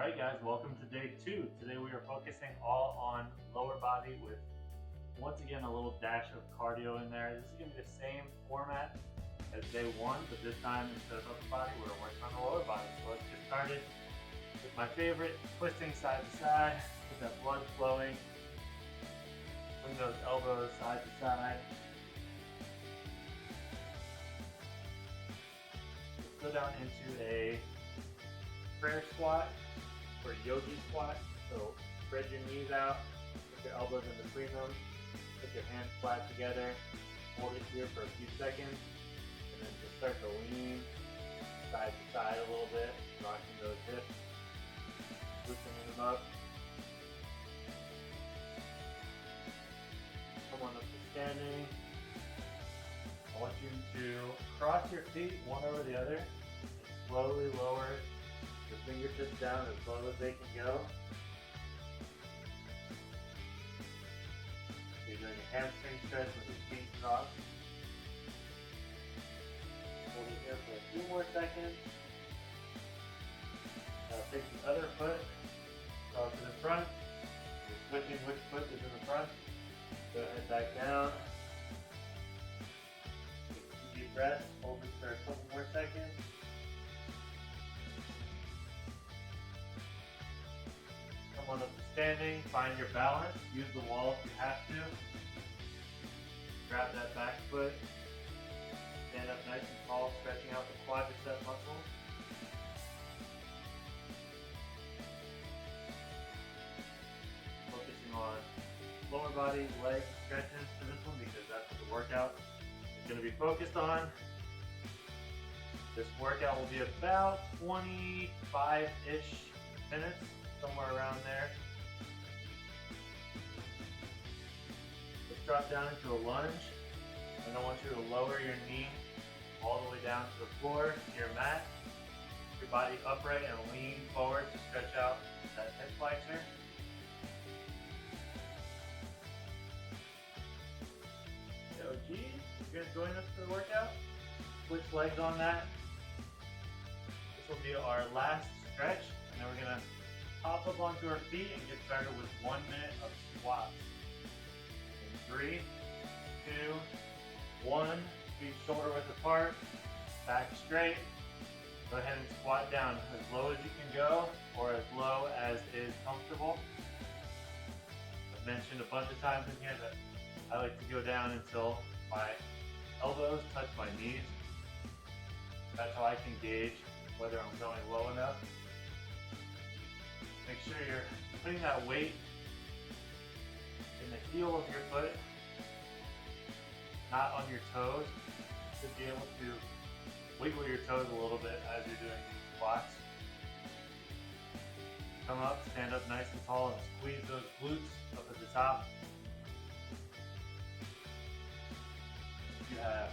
Alright guys, welcome to day 2. Today we are focusing all on lower body with, once again, a little dash of cardio in there. This is going to be the same format as day 1, but this time instead of upper body, we're working on the lower body. So let's get started with my favorite, twisting side to side, with that blood flowing. Bring those elbows side to side. Let's go down into a prayer squat or yogi squat. So spread your knees out, put your elbows in between them, put your hands flat together, hold it here for a few seconds, and then just start to lean side to side a little bit, rocking those hips, loosening them up. Come on up to standing. I want you to cross your feet one over the other and slowly lower your fingertips down as low as they can go. So you're doing a hamstring stretch with your feet crossed. Hold it here for a few more seconds. Now take the other foot, cross to the front. You're switching which foot is in the front. Go ahead back down. Take a deep breath. Hold it for a couple more seconds. Come on up to standing. Find your balance. Use the wall if you have to. Grab that back foot. Stand up nice and tall, stretching out the quadricep muscles. Focusing on lower body, leg stretches for this one because that's what the workout is going to be focused on. This workout will be about 25-ish minutes, somewhere around there. Let's drop down into a lunge, and I want you to lower your knee all the way down to the floor, to your mat. Your body upright and lean forward to stretch out that hip flexor. So geez, you're gonna join us for the workout. Switch legs on that. This will be our last stretch, and then we're gonna hop up onto our feet and get started with 1 minute of squats. In 3, 2, 1. Feet shoulder width apart, back straight. Go ahead and squat down as low as you can go, or as low as is comfortable. I've mentioned a bunch of times in here that I like to go down until my elbows touch my knees. That's how I can gauge whether I'm going low enough. Make sure you're putting that weight in the heel of your foot, not on your toes. You should be able to wiggle your toes a little bit as you're doing these squats. Come up, stand up nice and tall, and squeeze those glutes up at the top. You have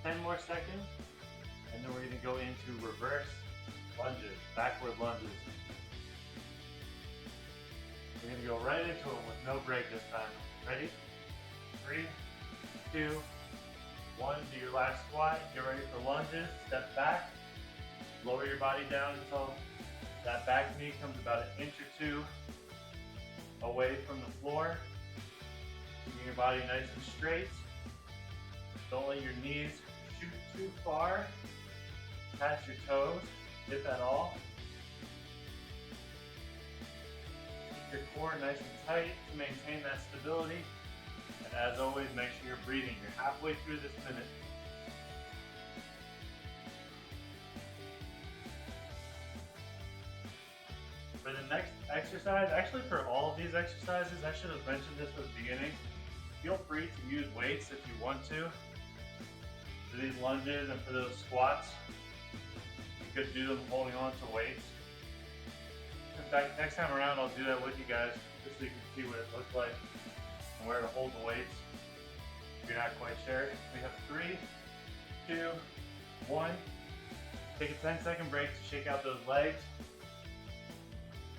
10 more seconds, and then we're going to go into reverse lunges, backward lunges. We're going to go right into it with no break this time. Ready? 3, 2, 1. Do your last squat. Get ready for lunges. Step back. Lower your body down until that back knee comes about 1 inch or 2 away from the floor. Keeping your body nice and straight. Don't let your knees shoot too far past your toes, if at all. Keep your core nice and tight to maintain that stability. And as always, make sure you're breathing. You're halfway through this minute. For the next exercise, actually for all of these exercises, I should have mentioned this at the beginning. Feel free to use weights if you want to. For these lunges and for those squats, you could do them holding on to weights. In fact, next time around I'll do that with you guys, just so you can see what it looks like and where to hold the weights if you're not quite sure. We have 3, 2, 1. Take a 10-second break to shake out those legs.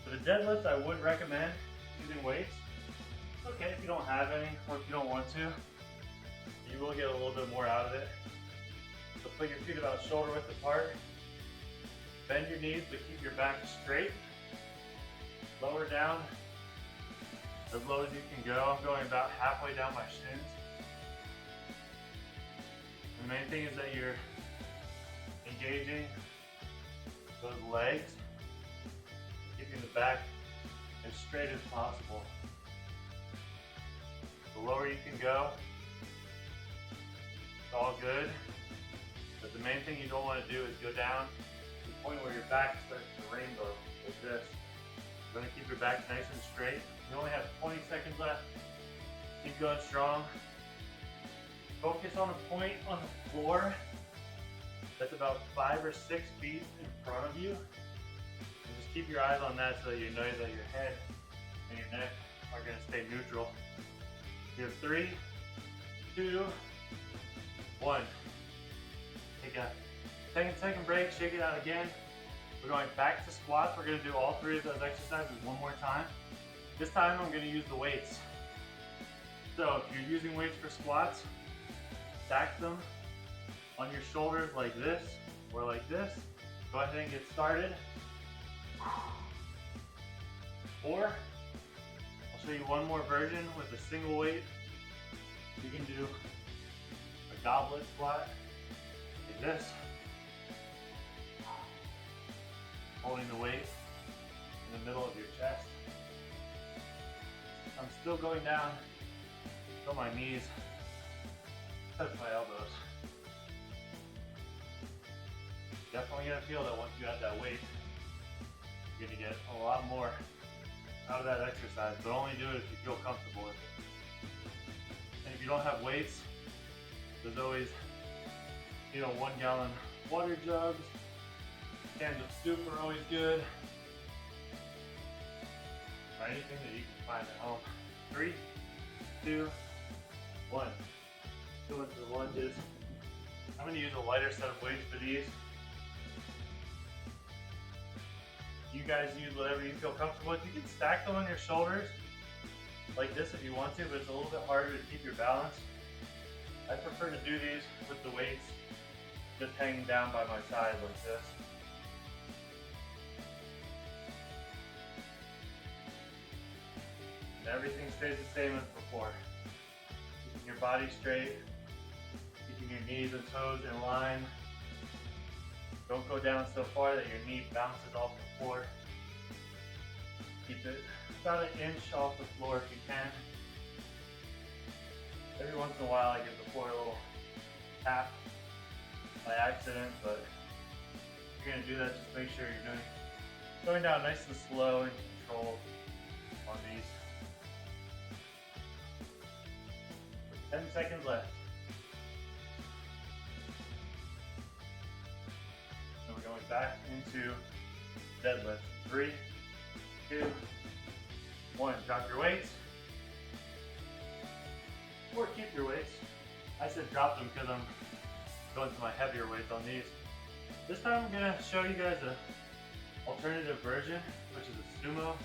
For the deadlifts, I would recommend using weights. It's okay if you don't have any or if you don't want to. You will get a little bit more out of it. So put your feet about shoulder width apart. Bend your knees, but keep your back straight. Lower down as low as you can go. I'm going about halfway down my shins. And the main thing is that you're engaging those legs, keeping the back as straight as possible. The lower you can go, it's all good. But the main thing you don't want to do is go down to the point where your back starts to rainbow like this. You're going to keep your back nice and straight. You only have 20 seconds left. Keep going strong. Focus on a point on the floor that's about 5 or 6 feet in front of you. And just keep your eyes on that so that you know that your head and your neck are going to stay neutral. You have 3, 2, 1. Take a 10-second break, shake it out again. We're going back to squats. We're going to do all 3 of those exercises one more time. This time I'm going to use the weights. So if you're using weights for squats, stack them on your shoulders like this or like this. Go ahead and get started. Or I'll show you one more version with a single weight. You can do a goblet squat like this, holding the weight in the middle of your chest. I'm still going down until my knees touch my elbows. Definitely gonna feel that once you add that weight, you're gonna get a lot more out of that exercise, but only do it if you feel comfortable with it. And if you don't have weights, there's always, 1 gallon water jugs. Cans of soup are always good. Or anything that you can find at home. 3, 2, 1. Go into the lunges. I'm going to use a lighter set of weights for these. You guys use whatever you feel comfortable with. You can stack them on your shoulders like this if you want to, but it's a little bit harder to keep your balance. I prefer to do these with the weights just hanging down by my side like this. And everything stays the same as before. Keeping your body straight, keeping your knees and toes in line. Don't go down so far that your knee bounces off the floor. Keep it about 1 inch off the floor if you can. Every once in a while I give the floor a little tap by accident, but if you're going to do that, just make sure you're going down nice and slow and controlled on these. 10 seconds left. So we're going back into deadlift. 3, 2, 1. Drop your weights. Or keep your weights. I said drop them because I'm going to my heavier weights on these. This time I'm going to show you guys an alternative version, which is a sumo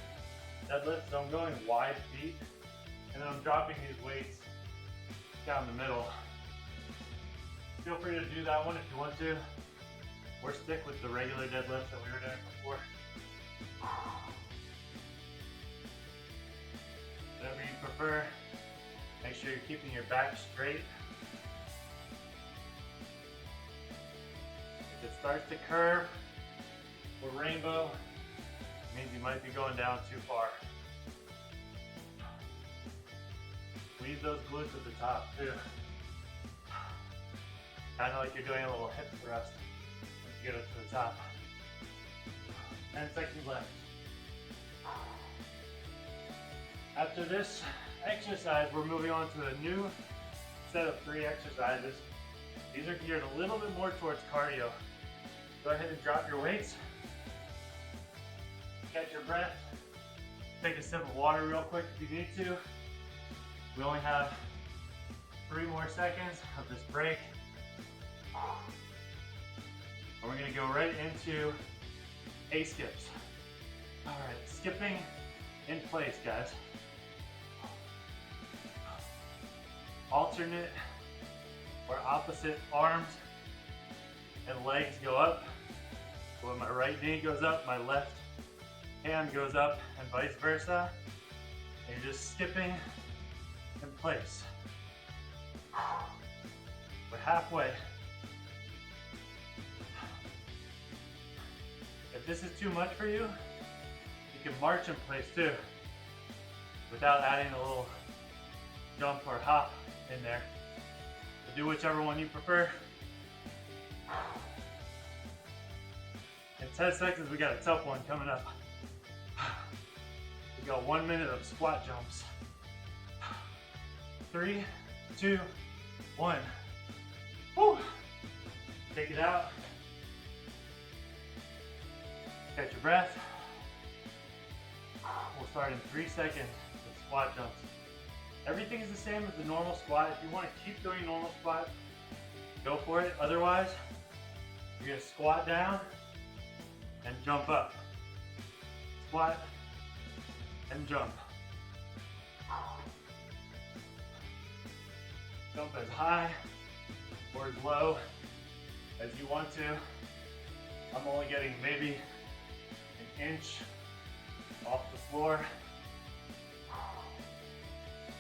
deadlift. So I'm going wide feet, and then I'm dropping these weights down the middle. Feel free to do that one if you want to, or stick with the regular deadlift that we were doing before. Whatever you prefer. Make sure you're keeping your back straight. If it starts to curve or rainbow, it means you might be going down too far. Squeeze those glutes at the top too. Kind of like you're doing a little hip thrust once you get up to the top. 10 seconds left. After this exercise, we're moving on to a new set of 3 exercises. These are geared a little bit more towards cardio. Go ahead and drop your weights. Catch your breath. Take a sip of water real quick if you need to. We only have 3 more seconds of this break. And we're gonna go right into A-skips. All right, skipping in place, guys. Alternate or opposite arms and legs go up. So when my right knee goes up, my left hand goes up and vice versa. And you're just skipping in place. We're halfway. If this is too much for you, you can march in place too, without adding a little jump or hop in there. So do whichever one you prefer. In 10 seconds, we got a tough one coming up. We got 1 minute of squat jumps. 3, 2, 1. Woo! Take it out. Catch your breath. We'll start in 3 seconds with squat jumps. Everything is the same as the normal squat. If you want to keep doing normal squat, go for it. Otherwise, you're going to squat down and jump up. Squat and jump. Jump as high or as low as you want to. I'm only getting maybe an inch off the floor.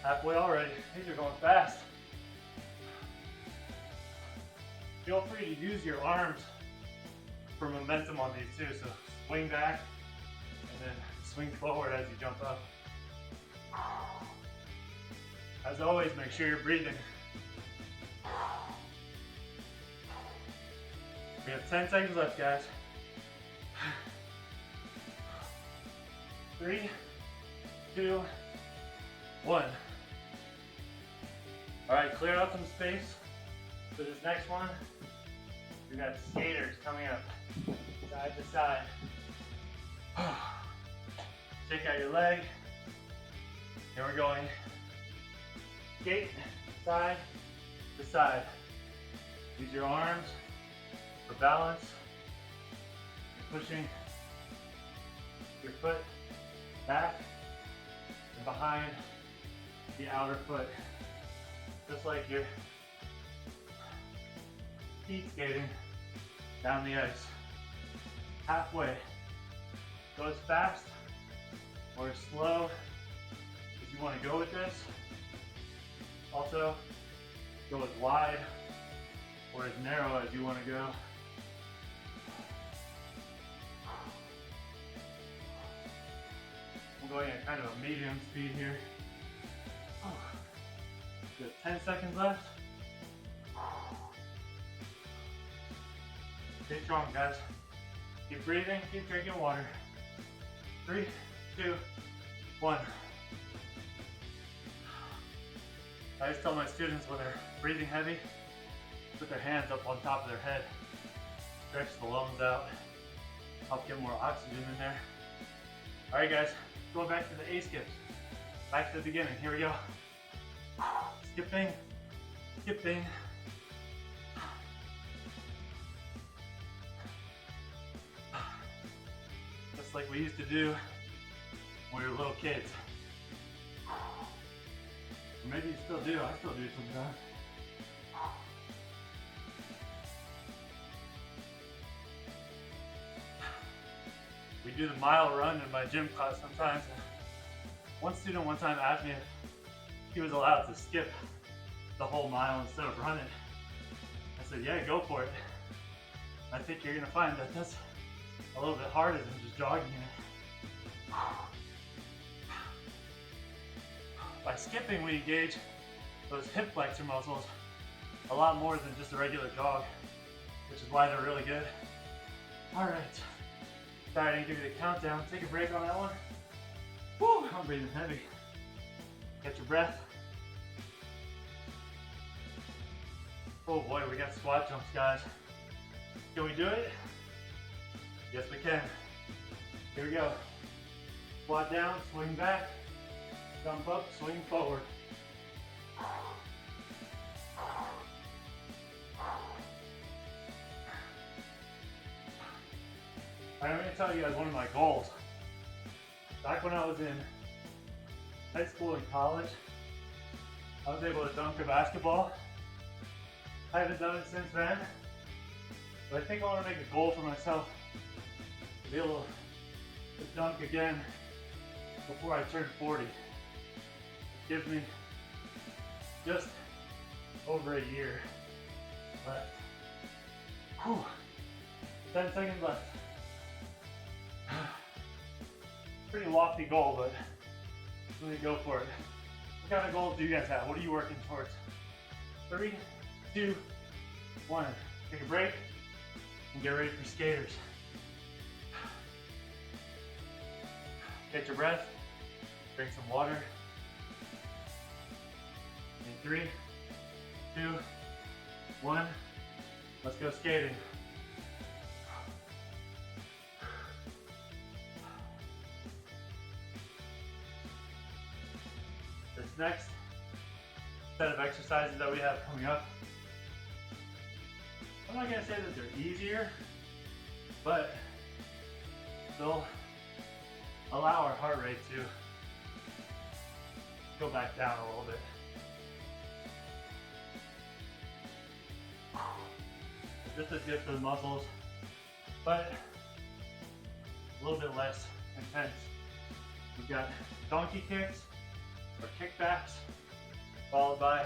Halfway already. These are going fast. Feel free to use your arms for momentum on these too. So swing back and then swing forward as you jump up. As always, make sure you're breathing. We have 10 seconds left, guys. 3, 2, 1. All right, clear out some space for this next one. We got skaters coming up, side to side. Shake out your leg. And we're going skate side to side. Use your arms for balance. You're pushing your foot back and behind the outer foot. Just like you're speed skating down the ice. Halfway. Go as fast or as slow as you want to go with this. Also, go as wide or as narrow as you want to go. I'm going at kind of a medium speed here. Good. 10 seconds left. Stay strong, guys. Keep breathing, keep drinking water. 3, 2, 1. I always tell my students when they're breathing heavy, put their hands up on top of their head. Stretch the lungs out. Help get more oxygen in there. All right, guys. Going back to the A skips. Back to the beginning. Here we go. Skipping, skipping. Just like we used to do when we were little kids. Or maybe you still do. I still do sometimes. We do the mile run in my gym class sometimes. One student one time asked me if he was allowed to skip the whole mile instead of run it. I said, yeah, go for it. I think you're gonna find that that's a little bit harder than just jogging it. By skipping, we engage those hip flexor muscles a lot more than just a regular jog, which is why they're really good. All right, sorry I didn't give you the countdown. Take a break on that one. Woo, I'm breathing heavy. Catch your breath. Oh boy, we got squat jumps, guys. Can we do it? Yes, we can. Here we go. Squat down, swing back, jump up, swing forward. I'm going to tell you guys one of my goals. Back when I was in high school and college, I was able to dunk a basketball. I haven't done it since then, but I think I want to make a goal for myself to be able to dunk again before I turn 40. It gives me just over a year left. Whew. 10 seconds left. Pretty lofty goal, but let me go for it. What kind of goals do you guys have? What are you working towards? 3, 2, 1. Take a break and get ready for skaters. Catch your breath, drink some water. In 3, 2, 1, let's go skating. This next set of exercises that we have coming up, I'm not gonna say that they're easier, but they'll allow our heart rate to go back down a little bit. Just as good for the muscles, but a little bit less intense. We've got donkey kicks or kickbacks, followed by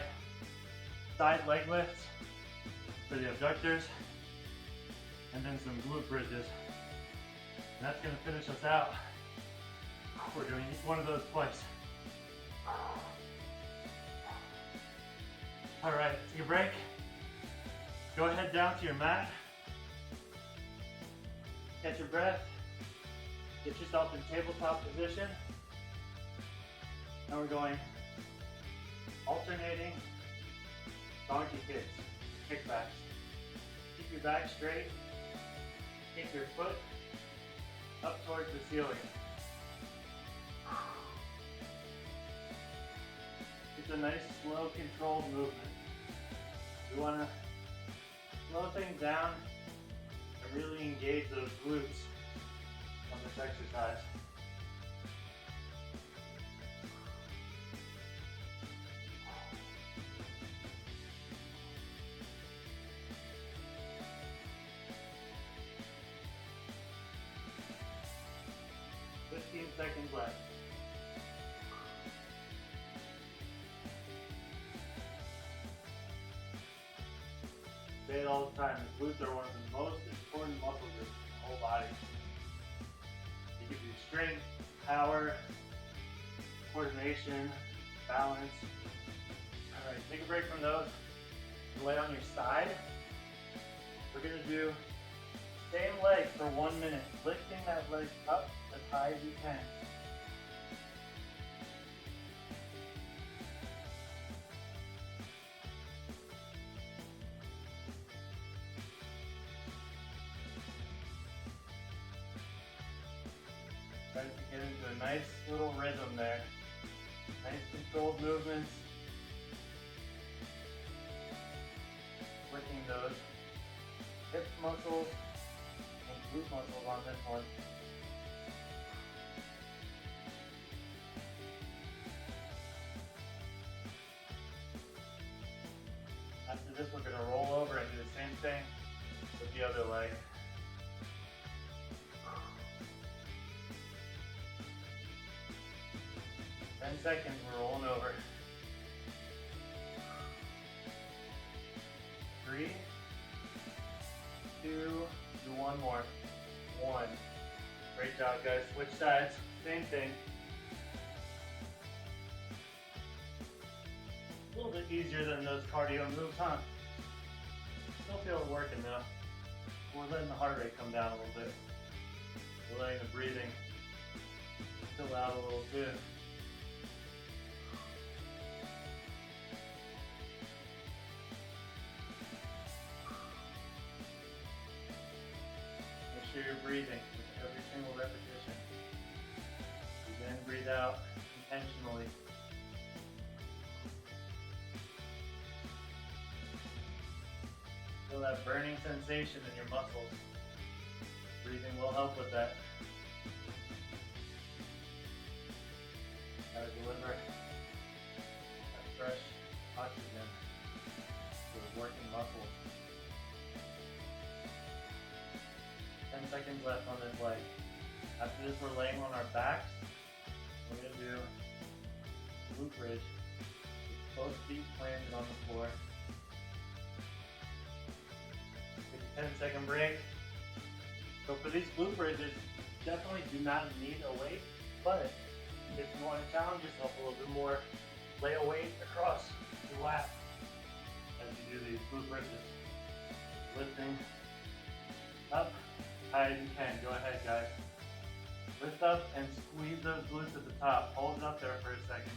side leg lifts for the abductors, and then some glute bridges. And that's gonna finish us out. We're doing each one of those twice. All right, take a break. Go ahead down to your mat. Catch your breath. Get yourself in tabletop position. Now we're going alternating donkey kicks, kickbacks. Keep your back straight. Keep your foot up towards the ceiling. It's a nice, slow, controlled movement. We want to slow things down and really engage those glutes on this exercise. Seconds left. Say it all the time, the glutes are one of the most important muscle groups in the whole body. They give you strength, power, coordination, balance. All right, take a break from those. Lay on your side. We're gonna do same leg for 1 minute, lifting that leg up as high as you can. Try to get into a nice little rhythm there. Nice controlled movements. Working those hip muscles and glute muscles on this one. After this, we're going to roll over and do the same thing with the other leg. Ten seconds, we're rolling over. 3, 2, do one more. 1. Great job, guys. Switch sides. Same thing. A little bit easier than those cardio moves, huh? Still feel it working though. We're letting the heart rate come down a little bit. We're letting the breathing fill out a little too. Make sure you're breathing with every single repetition. Breathe in, breathe out intentionally. Feel that burning sensation in your muscles. Breathing will help with that. Gotta deliver that fresh oxygen to the working muscles. 10 seconds left on this leg. After this, we're laying on our backs. We're going to do glute bridge with both feet planted on the floor. Take a 10-second break. So for these glute bridges, definitely do not need a weight, but if you want to challenge yourself a little bit more, lay a weight across your lap as you do these glute bridges. Lifting up high as you can. Go ahead, guys. Lift up and squeeze those glutes at the top. Hold it up there for a second.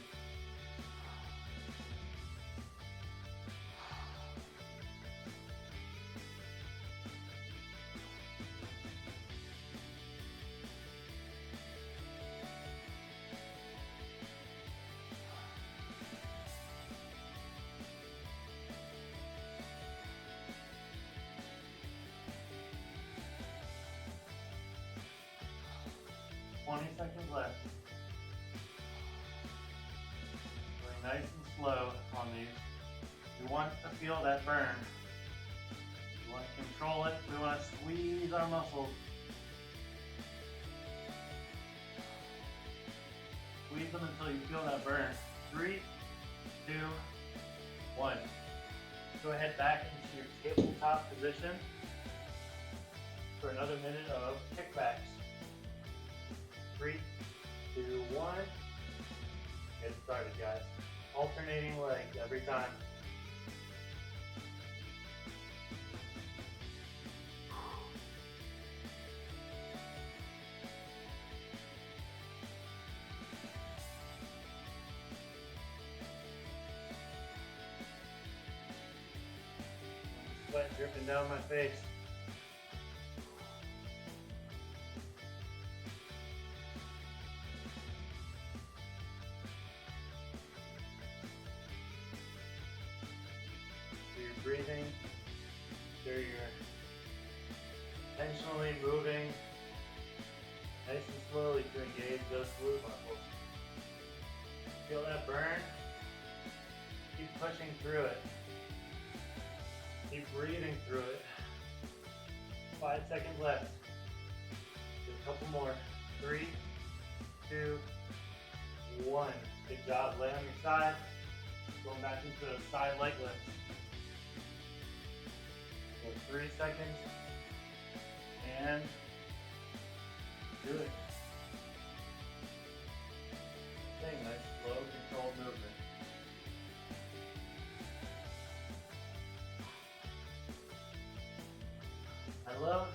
Seconds left. Going nice and slow on these. We want to feel that burn. We want to control it. We want to squeeze our muscles. Squeeze them until you feel that burn. 3, 2, 1. Go ahead back into your tabletop position for another minute of kickbacks. 3, 2, 1. Get started, guys. Alternating legs every time. Sweat dripping down my face. Breathing, sure you're intentionally moving nice and slowly to engage those glute muscles. Feel that burn? Keep pushing through it. Keep breathing through it. 5 seconds left. Just a couple more. 3, 2, 1. Good job. Lay on your side. Going back into a side leg lift. 3 seconds, and do it. Okay, nice, slow, controlled movement. I love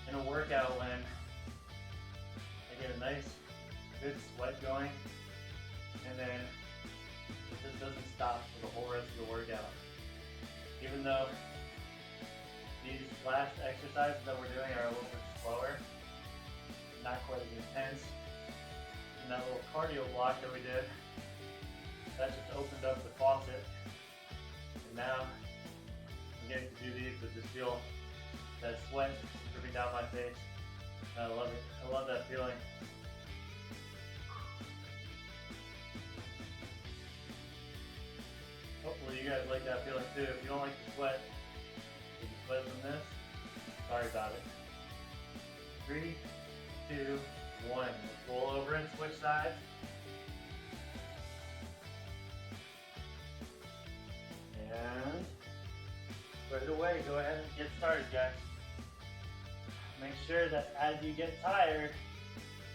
in a workout when I get a nice, good sweat going, and then it just doesn't stop for the whole rest of the workout. Even though these last exercises that we're doing are a little bit slower, not quite as intense. And that little cardio block that we did, that just opened up the faucet. And now I'm getting to do these, but just feel that sweat dripping down my face. And I love it. I love that feeling. Hopefully you guys like that feeling too. If you don't like the sweat, if you sweat from this, sorry about it. 3, 2, 1. Let's roll over and switch sides. And right away, go ahead and get started, guys. Make sure that as you get tired,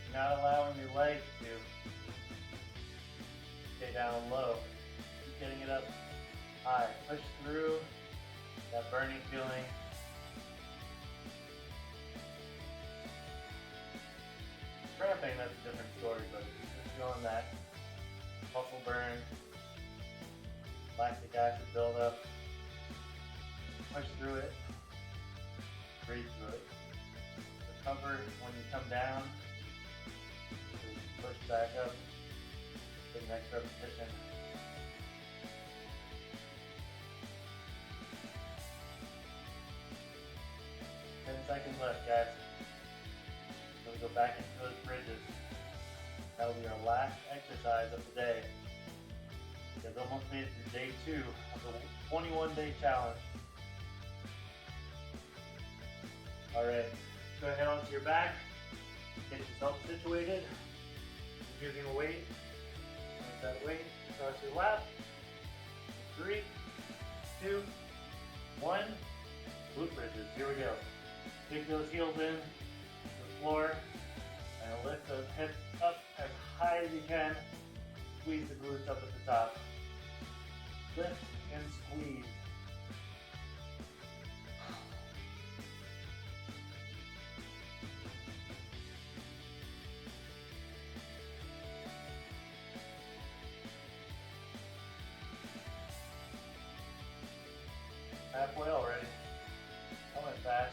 you're not allowing your legs to stay down low. Keep getting it up high. Push through that burning feeling. Cramping, that's a different story, but just feeling that muscle burn, lactic acid buildup. Push through it, breathe through it. Recover when you come down, push back up to the next repetition. Seconds left, guys. So we go back into those bridges. That'll be our last exercise of the day. You guys almost made it through day 2 of the 21-day challenge. Alright, go ahead onto your back. Get yourself situated using a weight. Make that weight across your lap. 3, 2, 1. Glute bridges. Here we go. Kick those heels in to the floor and lift those hips up as high as you can. Squeeze the glutes up at the top. Lift and squeeze. Halfway already. I went fast.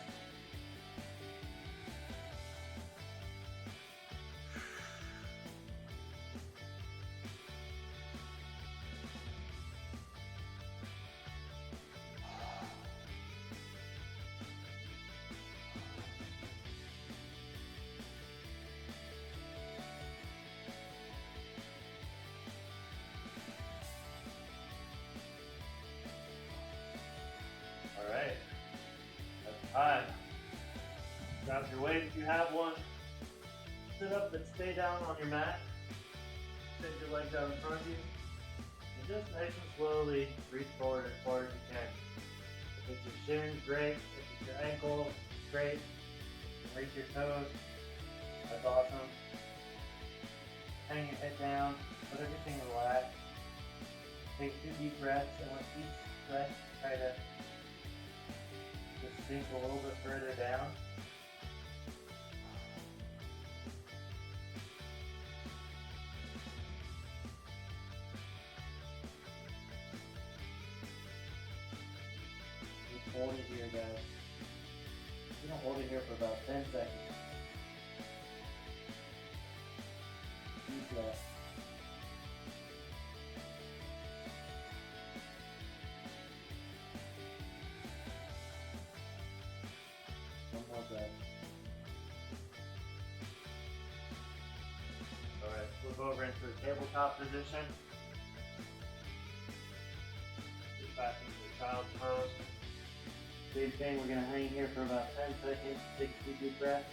Alright, that's time. Grab your weight if you have one. Sit up but stay down on your mat. Send your legs out in front of you. And just nice and slowly reach forward as far as you can. If it's your shins, great. If it's your ankles, great. If you can reach your toes, that's awesome. Hang your head down, let everything relax. Take 2 deep breaths, and with each breath, try to just sink a little bit further down. Just hold it here, guys. You don't hold it here for about 10 seconds. Deep breath. One more breath. Alright, flip over into a tabletop position. Get back into a child's pose. Same thing, we're going to hang here for about 10 seconds. Take a 2 deep breaths.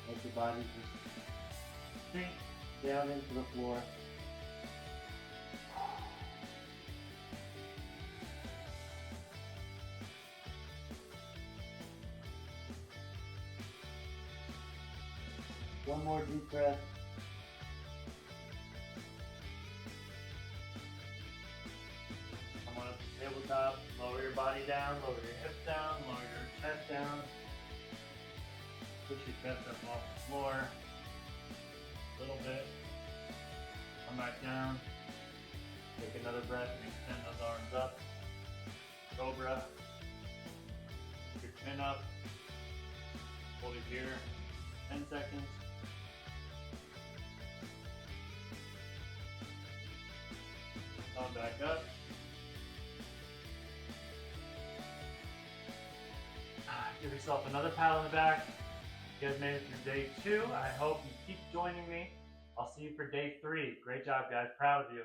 Let your body just sink down into the floor. One more deep breath. Come on up to the tabletop. Lower your body down, lower your hips down, lower your chest down. Push your chest up off the floor. A little bit. Come back down. Take another breath and extend those arms up. Cobra. Lift your chin up. Hold it here. 10 seconds. Come back up. Give yourself another pat on the back. You guys made it through day 2. I hope you keep joining me. I'll see you for day 3. Great job, guys. Proud of you.